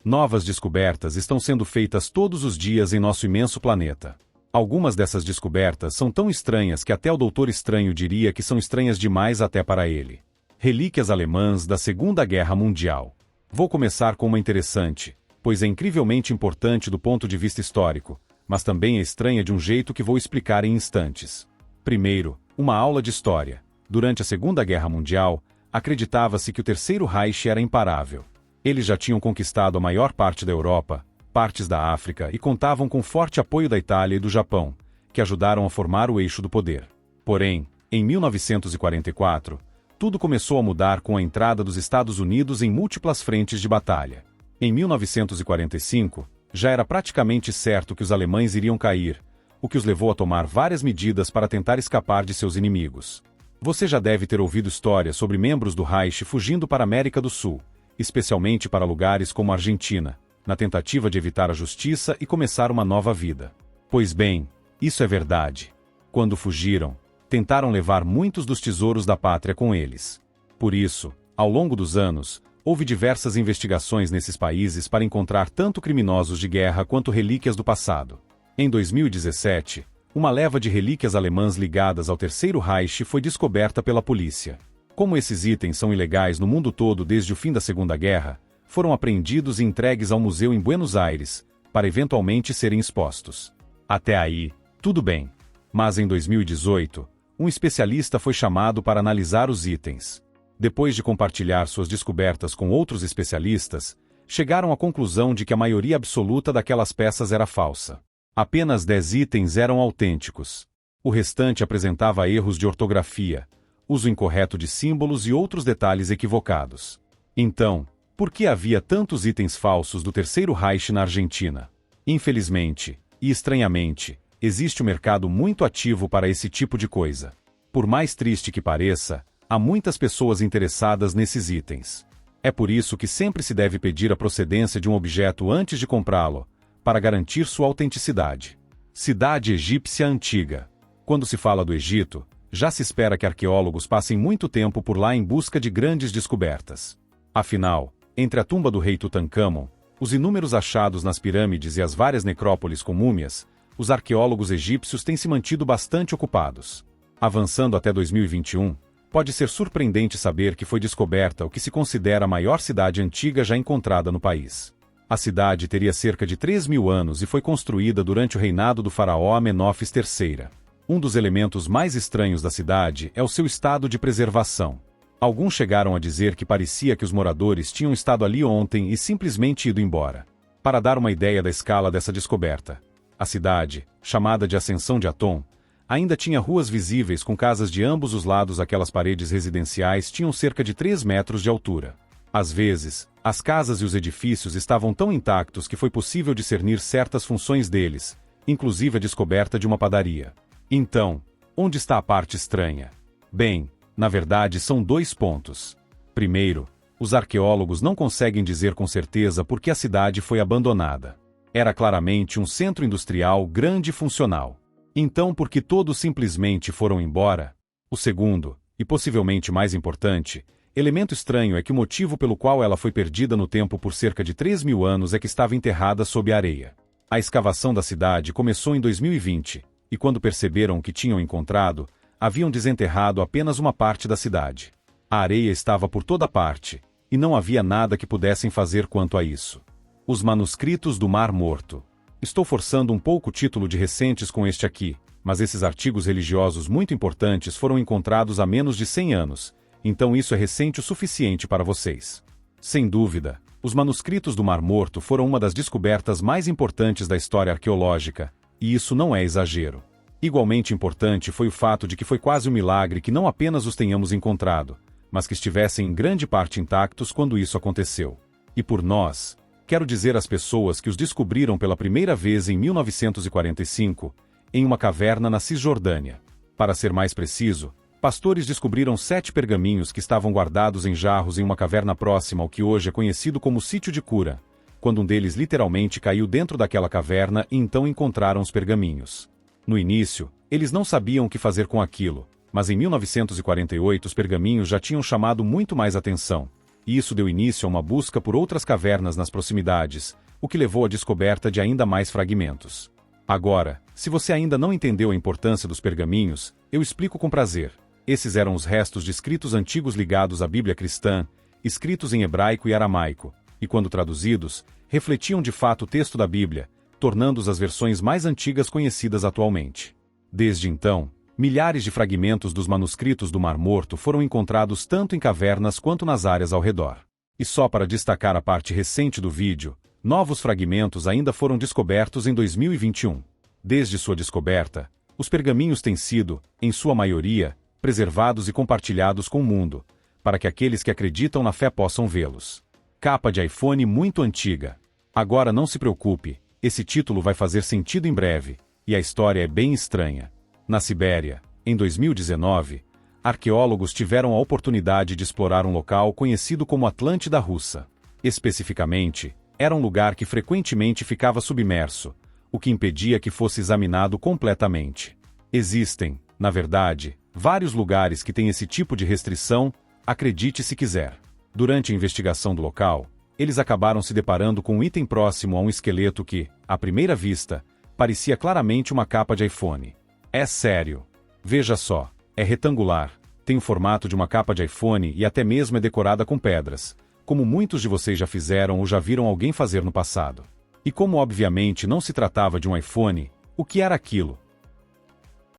Novas descobertas estão sendo feitas todos os dias em nosso imenso planeta. Algumas dessas descobertas são tão estranhas que até o Doutor Estranho diria que são estranhas demais até para ele. Relíquias alemãs da Segunda Guerra Mundial. Vou começar com uma interessante, pois é incrivelmente importante do ponto de vista histórico, mas também é estranha de um jeito que vou explicar em instantes. Primeiro, uma aula de história. Durante a Segunda Guerra Mundial, acreditava-se que o Terceiro Reich era imparável. Eles já tinham conquistado a maior parte da Europa, partes da África e contavam com forte apoio da Itália e do Japão, que ajudaram a formar o eixo do poder. Porém, em 1944, tudo começou a mudar com a entrada dos Estados Unidos em múltiplas frentes de batalha. Em 1945, já era praticamente certo que os alemães iriam cair, o que os levou a tomar várias medidas para tentar escapar de seus inimigos. Você já deve ter ouvido histórias sobre membros do Reich fugindo para a América do Sul, especialmente para lugares como a Argentina, na tentativa de evitar a justiça e começar uma nova vida. Pois bem, isso é verdade. Quando fugiram, tentaram levar muitos dos tesouros da pátria com eles. Por isso, ao longo dos anos, houve diversas investigações nesses países para encontrar tanto criminosos de guerra quanto relíquias do passado. Em 2017, uma leva de relíquias alemãs ligadas ao Terceiro Reich foi descoberta pela polícia. Como esses itens são ilegais no mundo todo desde o fim da Segunda Guerra, foram apreendidos e entregues ao museu em Buenos Aires, para eventualmente serem expostos. Até aí, tudo bem. Mas em 2018, um especialista foi chamado para analisar os itens. Depois de compartilhar suas descobertas com outros especialistas, chegaram à conclusão de que a maioria absoluta daquelas peças era falsa. Apenas 10 itens eram autênticos. O restante apresentava erros de ortografia, uso incorreto de símbolos e outros detalhes equivocados. Então, por que havia tantos itens falsos do Terceiro Reich na Argentina? Infelizmente, e estranhamente, existe um mercado muito ativo para esse tipo de coisa. Por mais triste que pareça, há muitas pessoas interessadas nesses itens. É por isso que sempre se deve pedir a procedência de um objeto antes de comprá-lo, para garantir sua autenticidade. Cidade egípcia antiga. Quando se fala do Egito, já se espera que arqueólogos passem muito tempo por lá em busca de grandes descobertas. Afinal, entre a tumba do rei Tutancâmon, os inúmeros achados nas pirâmides e as várias necrópolis com múmias, os arqueólogos egípcios têm se mantido bastante ocupados. Avançando até 2021, pode ser surpreendente saber que foi descoberta o que se considera a maior cidade antiga já encontrada no país. A cidade teria cerca de 3.000 anos e foi construída durante o reinado do faraó Amenófis III. Um dos elementos mais estranhos da cidade é o seu estado de preservação. Alguns chegaram a dizer que parecia que os moradores tinham estado ali ontem e simplesmente ido embora. Para dar uma ideia da escala dessa descoberta, a cidade, chamada de Ascensão de Atom, ainda tinha ruas visíveis com casas de ambos os lados. Aquelas paredes residenciais tinham cerca de 3 metros de altura. Às vezes, as casas e os edifícios estavam tão intactos que foi possível discernir certas funções deles, inclusive a descoberta de uma padaria. Então, onde está a parte estranha? Bem, na verdade são 2 pontos. Primeiro, os arqueólogos não conseguem dizer com certeza por que a cidade foi abandonada. Era claramente um centro industrial grande e funcional. Então por que todos simplesmente foram embora? O segundo, e possivelmente mais importante, elemento estranho é que o motivo pelo qual ela foi perdida no tempo por cerca de 3.000 anos é que estava enterrada sob a areia. A escavação da cidade começou em 2020, e quando perceberam o que tinham encontrado, haviam desenterrado apenas uma parte da cidade. A areia estava por toda parte, e não havia nada que pudessem fazer quanto a isso. Os manuscritos do Mar Morto. Estou forçando um pouco o título de recentes com este aqui, mas esses artigos religiosos muito importantes foram encontrados há menos de 100 anos, então isso é recente o suficiente para vocês. Sem dúvida, os manuscritos do Mar Morto foram uma das descobertas mais importantes da história arqueológica, e isso não é exagero. Igualmente importante foi o fato de que foi quase um milagre que não apenas os tenhamos encontrado, mas que estivessem em grande parte intactos quando isso aconteceu. E por nós, quero dizer às pessoas que os descobriram pela primeira vez em 1945, em uma caverna na Cisjordânia. Para ser mais preciso, pastores descobriram 7 pergaminhos que estavam guardados em jarros em uma caverna próxima ao que hoje é conhecido como Sítio de Cura, quando um deles literalmente caiu dentro daquela caverna e então encontraram os pergaminhos. No início, eles não sabiam o que fazer com aquilo, mas em 1948 os pergaminhos já tinham chamado muito mais atenção, e isso deu início a uma busca por outras cavernas nas proximidades, o que levou à descoberta de ainda mais fragmentos. Agora, se você ainda não entendeu a importância dos pergaminhos, eu explico com prazer. Esses eram os restos de escritos antigos ligados à Bíblia cristã, escritos em hebraico e aramaico, e quando traduzidos, refletiam de fato o texto da Bíblia, tornando-os as versões mais antigas conhecidas atualmente. Desde então, milhares de fragmentos dos manuscritos do Mar Morto foram encontrados tanto em cavernas quanto nas áreas ao redor. E só para destacar a parte recente do vídeo, novos fragmentos ainda foram descobertos em 2021. Desde sua descoberta, os pergaminhos têm sido, em sua maioria, preservados e compartilhados com o mundo, para que aqueles que acreditam na fé possam vê-los. Capa de iPhone muito antiga. Agora não se preocupe, esse título vai fazer sentido em breve, e a história é bem estranha. Na Sibéria, em 2019, arqueólogos tiveram a oportunidade de explorar um local conhecido como Atlântida Russa. Especificamente, era um lugar que frequentemente ficava submerso, o que impedia que fosse examinado completamente. Existem, na verdade, vários lugares que têm esse tipo de restrição, acredite se quiser. Durante a investigação do local, eles acabaram se deparando com um item próximo a um esqueleto que, à primeira vista, parecia claramente uma capa de iPhone. É sério. Veja só, é retangular, tem o formato de uma capa de iPhone e até mesmo é decorada com pedras, como muitos de vocês já fizeram ou já viram alguém fazer no passado. E como obviamente não se tratava de um iPhone, o que era aquilo?